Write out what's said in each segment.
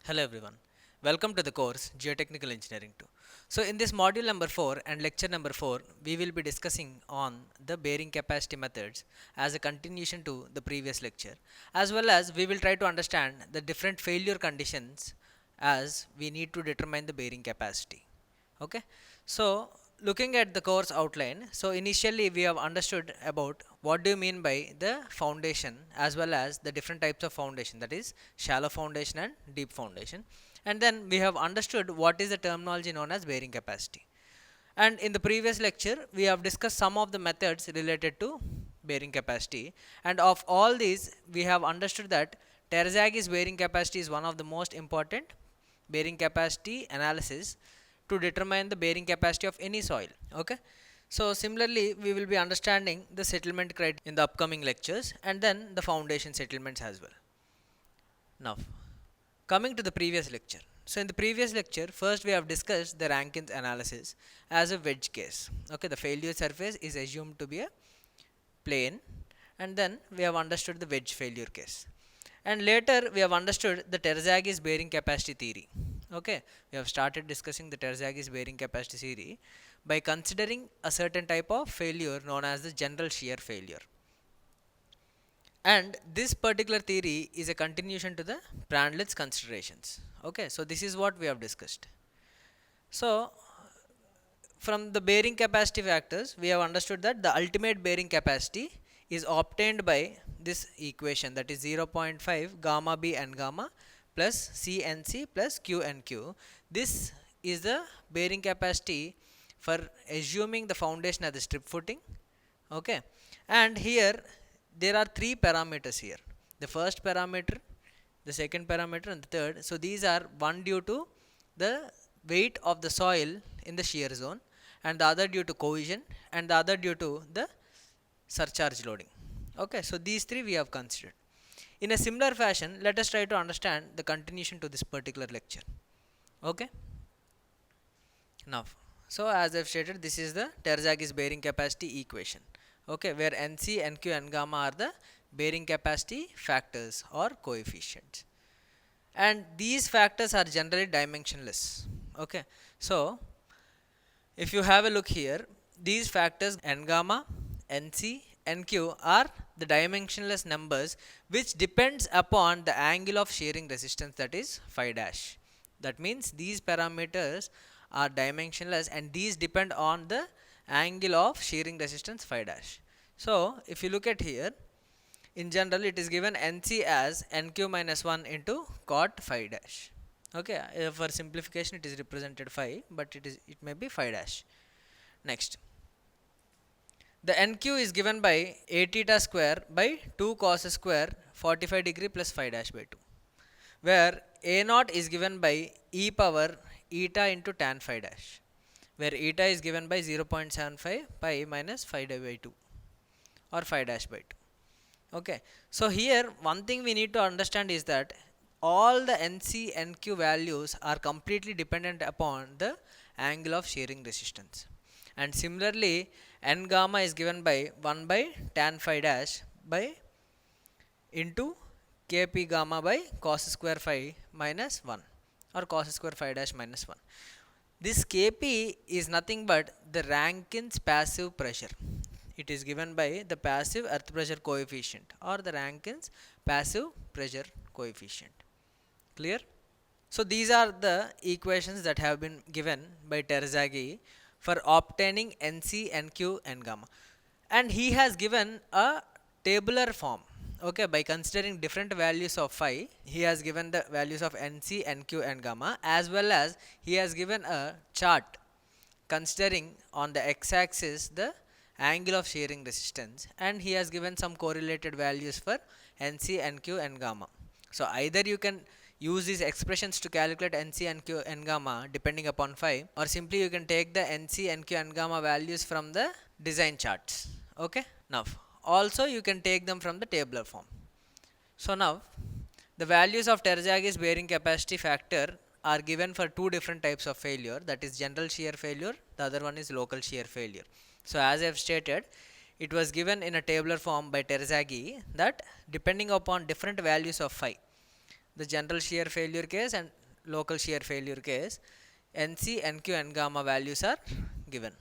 Hello everyone. Welcome to the course Geotechnical Engineering 2. So in this module number 4 and lecture number 4, we will be discussing on the bearing capacity methods as a continuation to the previous lecture, as well as we will try to understand the different failure conditions as we need to determine the bearing capacity. Okay, so looking at the course outline, so initially we have understood about what do you mean by the foundation as well as the different types of foundation, that is shallow foundation and deep foundation, and then we have understood what is the terminology known as bearing capacity. And in the previous lecture we have discussed some of the methods related to bearing capacity, and of all these we have understood that Terzaghi's bearing capacity is one of the most important bearing capacity analysis to determine the bearing capacity of any soil. Okay, so similarly we will be understanding the settlement criteria in the upcoming lectures, and then the foundation settlements as well. Now coming to the previous lecture, so in the previous lecture first we have discussed the Rankin's analysis as a wedge case. Okay, the failure surface is assumed to be a plane, and then we have understood the wedge failure case, and later we have understood the Terzaghi's bearing capacity theory. Okay, we have started discussing the Terzaghi's bearing capacity theory by considering a certain type of failure known as the general shear failure, and this particular theory is a continuation to the Brandlitz's considerations. Okay, so this is what we have discussed. So from the bearing capacity factors we have understood that the ultimate bearing capacity is obtained by this equation, that is 0.5 gamma b n gamma plus c n c plus q n q. This is the bearing capacity for assuming the foundation as the strip footing. Okay, and here there are three parameters here: the first parameter, the second parameter, and the third. So these are one due to the weight of the soil in the shear zone, and the other due to cohesion, and the other due to the surcharge loading. Okay, so these three we have considered. In a similar fashion, let us try to understand the continuation to this particular lecture. Okay, now so as I've stated, this is the Terzaghi's bearing capacity equation. Okay, where nc, nq, n gamma are the bearing capacity factors or coefficients, and these factors are generally dimensionless. Okay, so if you have a look here, these factors n gamma, nc, nq are the dimensionless numbers which depends upon the angle of shearing resistance, that is phi dash. That means these parameters are dimensionless and these depend on the angle of shearing resistance phi dash. So if you look at here, in general it is given nc as nq minus 1 into cot phi dash. Okay, for simplification it is represented phi, but it may be phi dash. Next, the nq is given by a theta square by 2 cos square 45 degree plus phi dash by 2, where a naught is given by e power eta into tan phi dash, where eta is given by 0.75 pi minus phi by 2 or phi dash by 2. Okay, so here one thing we need to understand is that all the nc nq values are completely dependent upon the angle of shearing resistance, and similarly n gamma is given by 1 by tan phi dash by into kp gamma by cos square phi minus 1 or cos square phi dash minus 1. This kp is nothing but the Rankin's passive pressure. It is given by the passive earth pressure coefficient or the Rankin's passive pressure coefficient. Clear? So these are the equations that have been given by Terzaghi for obtaining nc, nq, n gamma, and he has given a tabular form. Okay, by considering different values of phi, he has given the values of nc, nq, and gamma, as well as he has given a chart considering on the x-axis the angle of shearing resistance, and he has given some correlated values for nc, nq, and gamma. So either you can use these expressions to calculate nc, nq, n gamma depending upon phi, or simply you can take the nc, nq, n gamma values from the design charts. Okay, now also you can take them from the tabular form. So now the values of Terzaghi's bearing capacity factor are given for two different types of failure, that is general shear failure, the other one is local shear failure. So as I have stated, it was given in a tabular form by Terzaghi that depending upon different values of phi, the general shear failure case and local shear failure case, NC, NQ, N gamma values are given.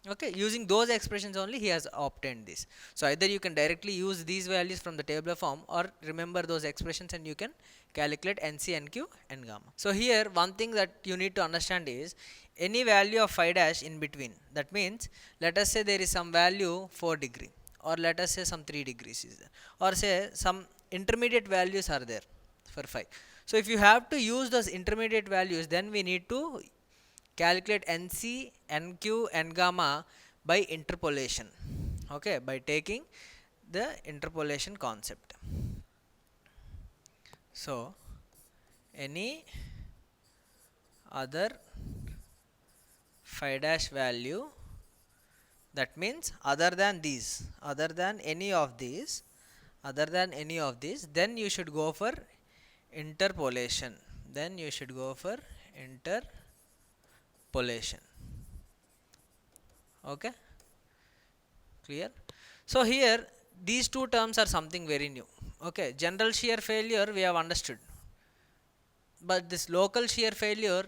Okay, using those expressions only he has obtained this. So either you can directly use these values from the tabular form, or remember those expressions and you can calculate NC, NQ, N gamma. So here one thing that you need to understand is any value of phi dash in between. That means let us say there is some value 4 degree, or let us say some 3 degrees is there, or say some intermediate values are there for phi. So if you have to use those intermediate values, then we need to calculate NC, NQ, N gamma by interpolation. Okay, by taking the interpolation concept. So any other phi dash value, that means other than these, other than any of these, then you should go for interpolation. Then you should go for interpolation. Okay, clear? So here these two terms are something very new. Okay, general shear failure we have understood, but this local shear failure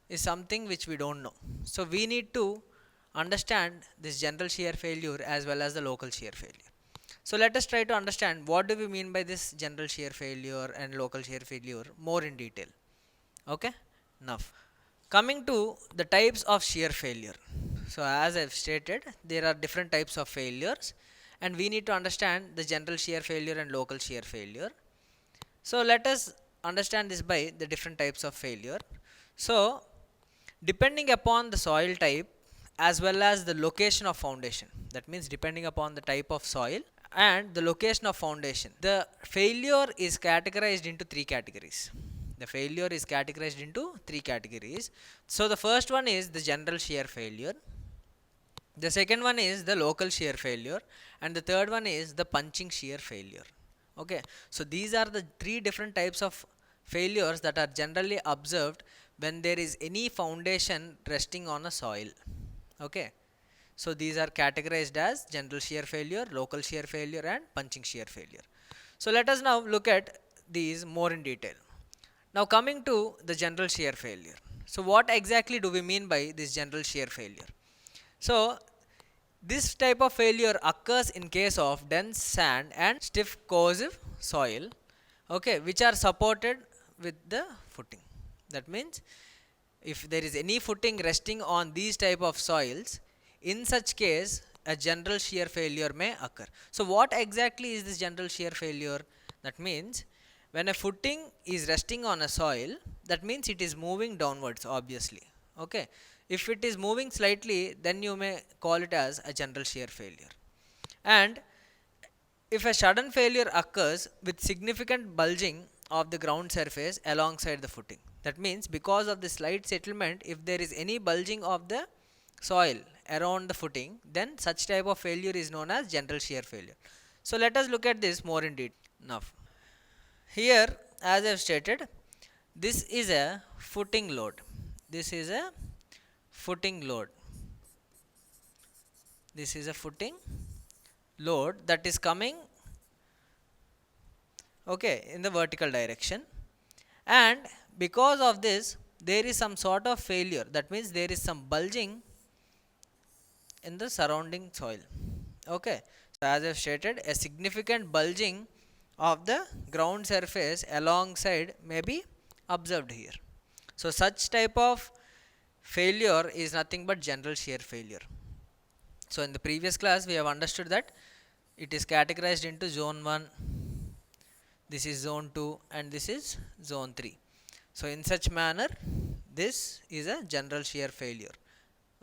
is something which we don't know. So we need to understand this general shear failure as well as the local shear failure. So let us try to understand what do we mean by this general shear failure and local shear failure more in detail. Okay, now coming to the types of shear failure. So as I've stated, there are different types of failures, and we need to understand the general shear failure and local shear failure. So let us understand this by the different types of failure. So depending upon the soil type as well as the location of foundation, that means depending upon the type of soil and the location of foundation, the failure is categorized into three categories. The failure is categorized into three categories. So the first one is the general shear failure, the second one is the local shear failure, and the third one is the punching shear failure. Okay, so these are the three different types of failures that are generally observed when there is any foundation resting on a soil. Okay, so these are categorized as general shear failure, local shear failure, and punching shear failure. So let us now look at these more in detail. Now coming to the general shear failure. So what exactly do we mean by this general shear failure? So this type of failure occurs in case of dense sand and stiff corrosive soil, okay, which are supported with the footing. That means if there is any footing resting on these type of soils, in such case a general shear failure may occur. So what exactly is this general shear failure? That means when a footing is resting on a soil, that means it is moving downwards, obviously. Okay, if it is moving slightly, then you may call it as a general shear failure. And if a sudden failure occurs with significant bulging of the ground surface alongside the footing, that means because of the slight settlement, if there is any bulging of the soil around the footing, then such type of failure is known as general shear failure. So let us look at this more in detail. Now here, as I have stated, this is a footing load. This is a footing load. This is a footing load that is coming, okay, in the vertical direction, and because of this there is some sort of failure. That means there is some bulging in the surrounding soil. Okay, so as I have stated, a significant bulging of the ground surface alongside may be observed here. So such type of failure is nothing but general shear failure. So in the previous class we have understood that it is categorized into zone 1, this is zone 2, and this is zone 3. So in such manner this is a general shear failure.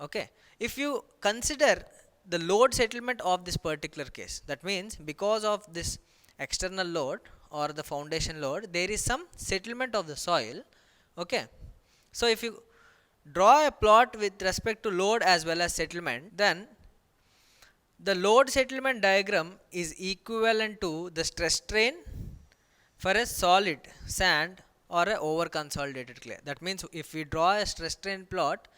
Okay, if you consider the load settlement of this particular case, that means because of this external load or the foundation load, there is some settlement of the soil. Okay, so if you draw a plot with respect to load as well as settlement, then the load settlement diagram is equivalent to the stress strain for a solid sand or a over consolidated clay. That means if we draw a stress strain plot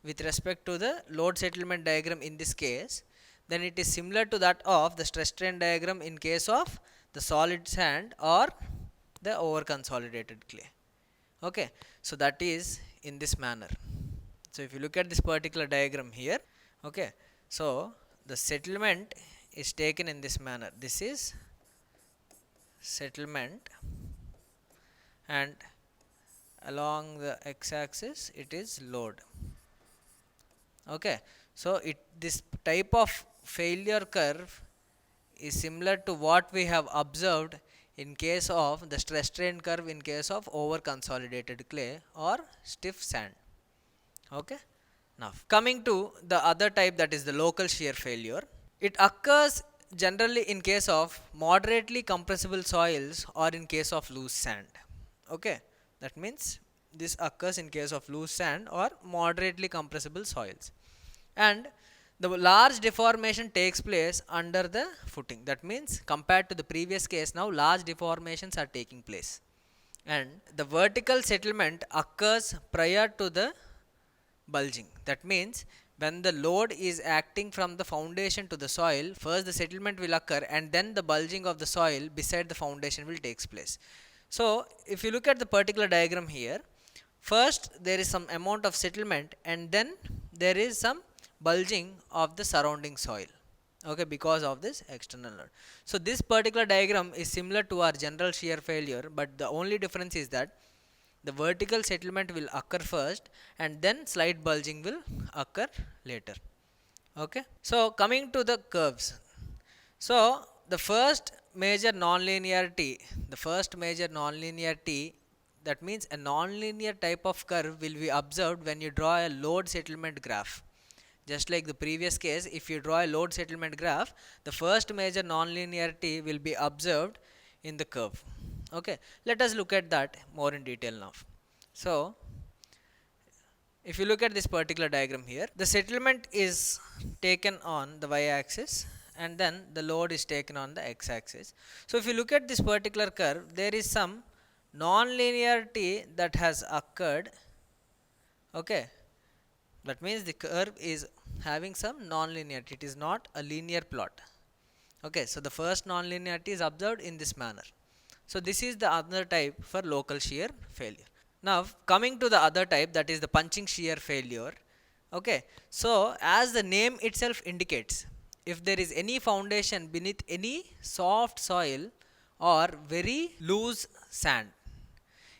with respect to the load settlement diagram in this case, then it is similar to that of the stress strain diagram in case of the solid sand or the over consolidated clay. Okay, so that is in this manner. So if you look at this particular diagram here, okay, so the settlement is taken in this manner. This is settlement, and along the x-axis it is load. Okay, so this type of failure curve is similar to what we have observed in case of the stress strain curve in case of over consolidated clay or stiff sand. Okay, now coming to the other type, that is the local shear failure. It occurs generally in case of moderately compressible soils or in case of loose sand. Okay, that means this occurs in case of loose sand or moderately compressible soils, and the large deformation takes place under the footing. That means compared to the previous case, now large deformations are taking place, and the vertical settlement occurs prior to the bulging. That means when the load is acting from the foundation to the soil, first the settlement will occur and then the bulging of the soil beside the foundation will takes place. So if you look at the particular diagram here, first there is some amount of settlement and then there is some bulging of the surrounding soil, okay, because of this external load. So this particular diagram is similar to our general shear failure, but the only difference is that the vertical settlement will occur first and then slight bulging will occur later. Okay, so coming to the curves. So the first major nonlinearity, that means a nonlinear type of curve will be observed when you draw a load settlement graph. Just like the previous case, if you draw a load settlement graph, the first major nonlinearity will be observed in the curve. Okay, let us look at that more in detail now. So if you look at this particular diagram here, the settlement is taken on the y-axis and then the load is taken on the x-axis. So if you look at this particular curve, there is some non-linearity that has occurred. Okay, that means the curve is having some non-linearity, it is not a linear plot. Okay, so the first non-linearity is observed in this manner. So this is the other type for local shear failure. Now coming to the other type, that is the punching shear failure. Okay, so as the name itself indicates, if there is any foundation beneath any soft soil or very loose sand,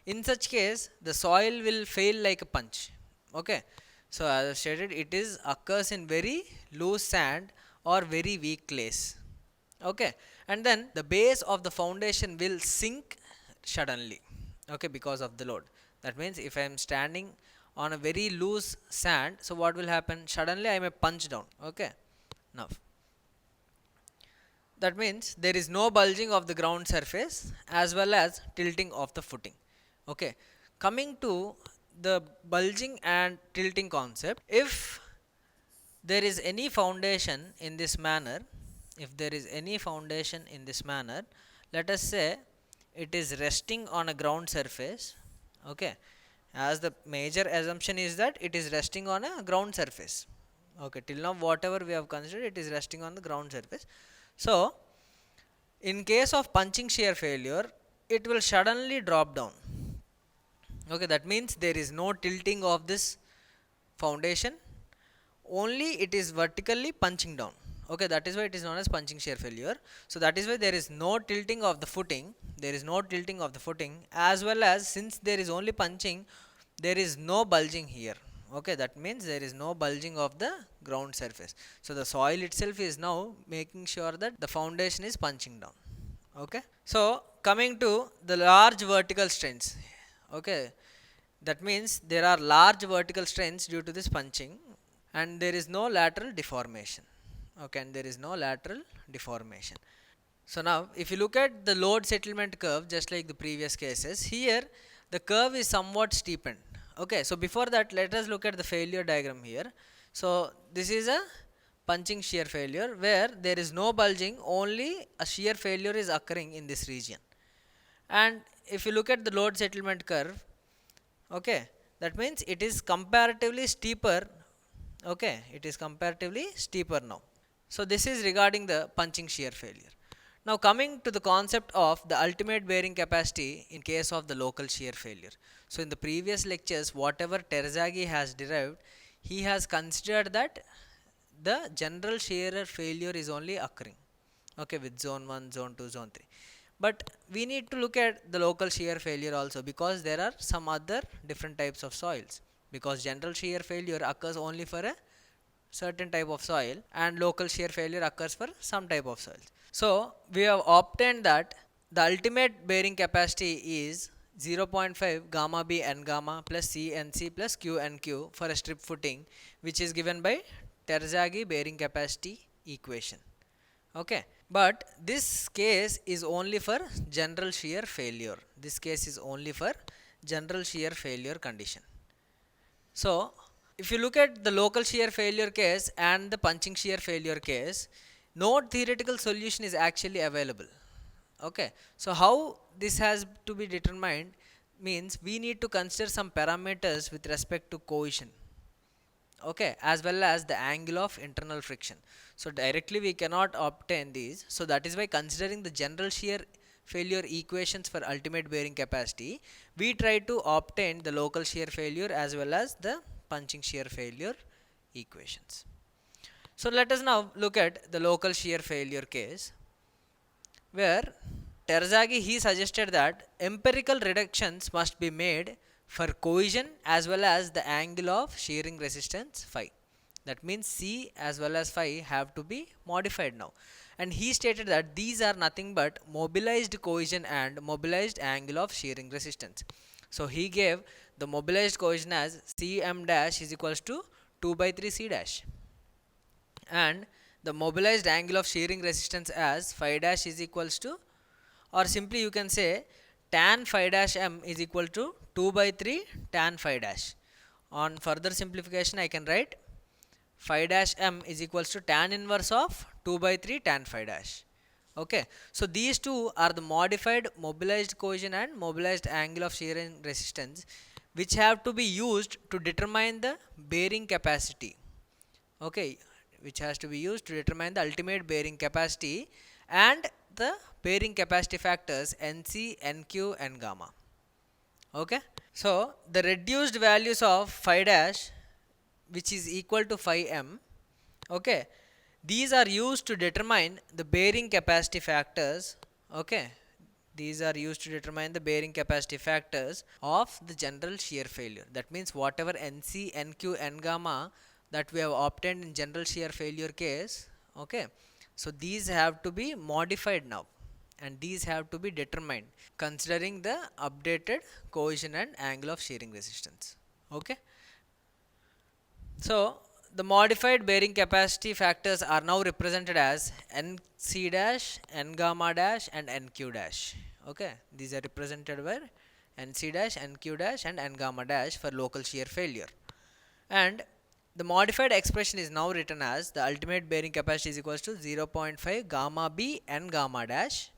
in such case the soil will fail like a punch. Okay, so as I stated, it is occurs in very loose sand or very weak clays. Okay, and then the base of the foundation will sink suddenly, okay, because of the load. That means if I am standing on a very loose sand, so what will happen? Suddenly I may punch down. Okay, now that means there is no bulging of the ground surface as well as tilting of the footing. Okay, coming to the bulging and tilting concept, if there is any foundation in this manner, let us say it is resting on a ground surface. Okay, as the major assumption is that it is resting on a ground surface. Okay, till now whatever we have considered, it is resting on the ground surface. So in case of punching shear failure, it will suddenly drop down. Okay, that means there is no tilting of this foundation, only it is vertically punching down. Okay, that is why it is known as punching shear failure. So that is why there is no tilting of the footing, as well as since there is only punching, there is no bulging here. Okay, that means there is no bulging of the ground surface. So the soil itself is now making sure that the foundation is punching down. Okay, so coming to the large vertical strains. Okay, that means there are large vertical strains due to this punching and there is no lateral deformation. Okay, and there is no lateral deformation. So now if you look at the load settlement curve, just like the previous cases, here the curve is somewhat steepened. Okay, so before that, let us look at the failure diagram here. So this is a punching shear failure where there is no bulging, only a shear failure is occurring in this region. And if you look at the load settlement curve, okay, that means it is comparatively steeper. Okay, it is comparatively steeper now. So this is regarding the punching shear failure. Now coming to the concept of the ultimate bearing capacity in case of the local shear failure. So in the previous lectures, whatever Terzaghi has derived, he has considered that the general shear failure is only occurring, okay, with zone 1, zone 2, zone 3. But we need to look at the local shear failure also, because there are some other different types of soils, because general shear failure occurs only for a certain type of soil and local shear failure occurs for some type of soils. So we have obtained that the ultimate bearing capacity is 0.5 gamma b n gamma plus c n c plus q n q for a strip footing, which is given by Terzaghi bearing capacity equation. Okay, but this case is only for general shear failure. This case is only for general shear failure condition. So if you look at the local shear failure case and the punching shear failure case, no theoretical solution is actually available. Okay, so how this has to be determined means we need to consider some parameters with respect to cohesion, okay, as well as the angle of internal friction. So directly we cannot obtain these, so that is why, considering the general shear failure equations for ultimate bearing capacity, we try to obtain the local shear failure as well as the punching shear failure equations. So let us now look at the local shear failure case, where Terzaghi he suggested that empirical reductions must be made for cohesion as well as the angle of shearing resistance phi. That means C as well as phi have to be modified now. And he stated that these are nothing but mobilized cohesion and mobilized angle of shearing resistance. So he gave the mobilized cohesion as Cm dash is equals to 2 by 3 C dash, and the mobilized angle of shearing resistance as phi dash is equals to, or simply you can say, tan phi dash m is equal to 2 by 3 tan phi dash. On further simplification, I can write phi dash m is equals to tan inverse of 2 by 3 tan phi dash. Okay, so these two are the modified mobilized cohesion and mobilized angle of shearing resistance, which have to be used to determine the bearing capacity. Okay, which has to be used to determine the ultimate bearing capacity and the bearing capacity factors Nc, Nq and gamma. Okay, so the reduced values of phi dash, which is equal to phi m, okay, these are used to determine the bearing capacity factors. Okay, these are used to determine the bearing capacity factors of the general shear failure. That means whatever Nc, Nq, N gamma that we have obtained in general shear failure case, okay, so these have to be modified now, and these have to be determined considering the updated cohesion and angle of shearing resistance. Okay, so the modified bearing capacity factors are now represented as Nc dash, N gamma dash and Nq dash. Okay, these are represented by Nc dash, Nq dash and N gamma dash for local shear failure. And the modified expression is now written as the ultimate bearing capacity is equals to 0.5 gamma b N gamma dash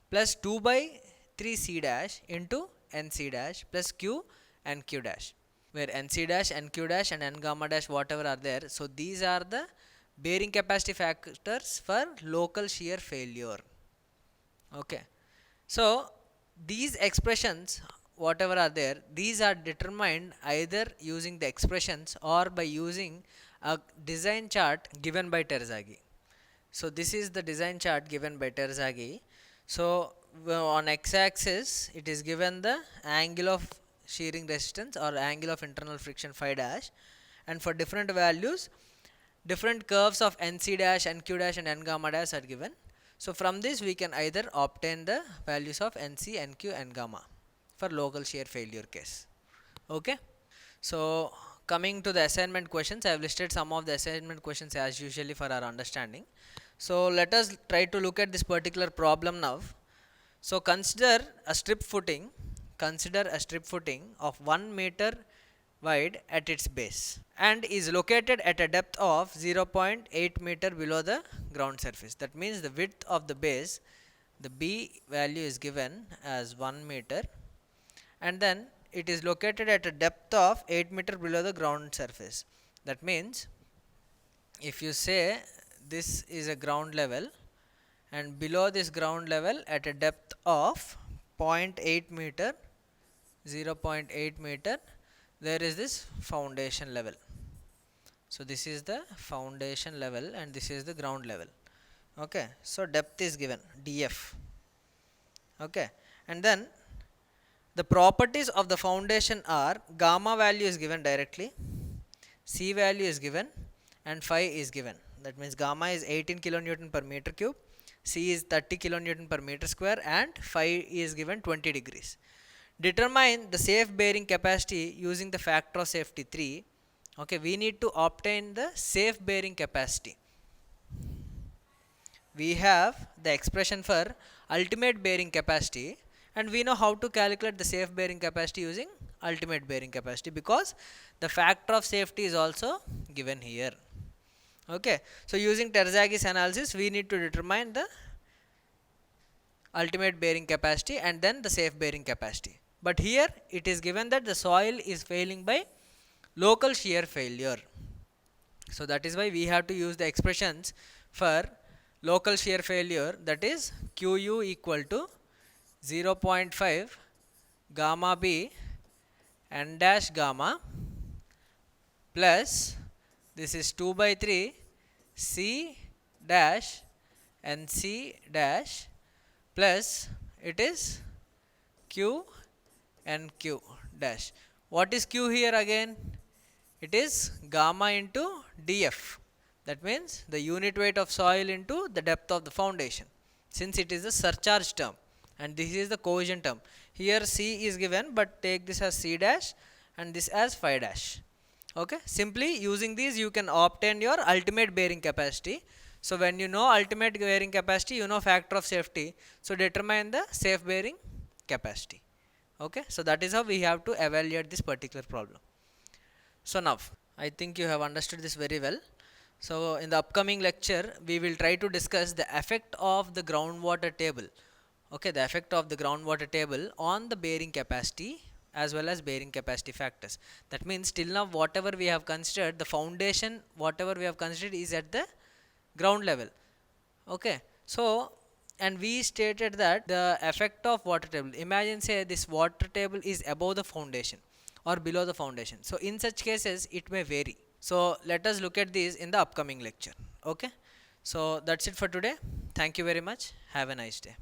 plus 2 by 3 C dash into Nc dash plus Q and Q dash, where Nc dash, Nq dash and N gamma dash whatever are there. So these are the bearing capacity factors for local shear failure. Okay, so these expressions whatever are there, these are determined either using the expressions or by using a design chart given by Terzaghi. So this is the design chart given by Terzaghi. So on x-axis it is given the angle of shearing resistance or angle of internal friction phi dash, and for different values different curves of Nc dash, Nq dash and N gamma dash are given. So from this we can either obtain the values of Nc, Nq and gamma for local shear failure case. Okay, so coming to the assignment questions, I have listed some of the assignment questions as usually for our understanding. So let us try to look at this particular problem now. So consider a strip footing of 1 meter wide at its base and is located at a depth of 0.8 meter below the ground surface. That means the width of the base, the B value is given as 1 meter, and then it is located at a depth of 8 meter below the ground surface. That means if you say this is a ground level and below this ground level at a depth of 0.8 meter, 0.8 meter, there is this foundation level. So this is the foundation level and this is the ground level. Okay, so depth is given df. Okay, and then the properties of the foundation are gamma value is given directly, c value is given, and phi is given. That means gamma is 18 kilonewton per meter cube, c is 30 kilonewton per meter square, and phi is given 20 degrees. Determine the safe bearing capacity using the factor of safety 3. Okay, we need to obtain the safe bearing capacity. We have the expression for ultimate bearing capacity, and we know how to calculate the safe bearing capacity using ultimate bearing capacity because the factor of safety is also given here. Okay, so using Terzaghi's analysis, we need to determine the ultimate bearing capacity and then the safe bearing capacity. But here it is given that the soil is failing by local shear failure. So that is why we have to use the expressions for local shear failure, that is Qu equal to 0.5 gamma b n dash gamma plus this is 2 by 3 c dash and c dash plus it is q and q dash. What is q here again? It is gamma into df. That means the unit weight of soil into the depth of the foundation, since it is a surcharge term and this is the cohesion term. Here c is given, but take this as c dash and this as phi dash. Okay, simply using these you can obtain your ultimate bearing capacity. So when you know ultimate bearing capacity, you know factor of safety, so determine the safe bearing capacity. Okay, so that is how we have to evaluate this particular problem. So now I think you have understood this very well. So in the upcoming lecture we will try to discuss the effect of the groundwater table. Okay, the effect of the groundwater table on the bearing capacity as well as bearing capacity factors. That means till now whatever we have considered, the foundation whatever we have considered is at the ground level. Okay, so and we stated that the effect of water table, imagine say this water table is above the foundation or below the foundation. So in such cases it may vary. So let us look at these in the upcoming lecture. Okay, so that's it for today. Thank you very much. Have a nice day.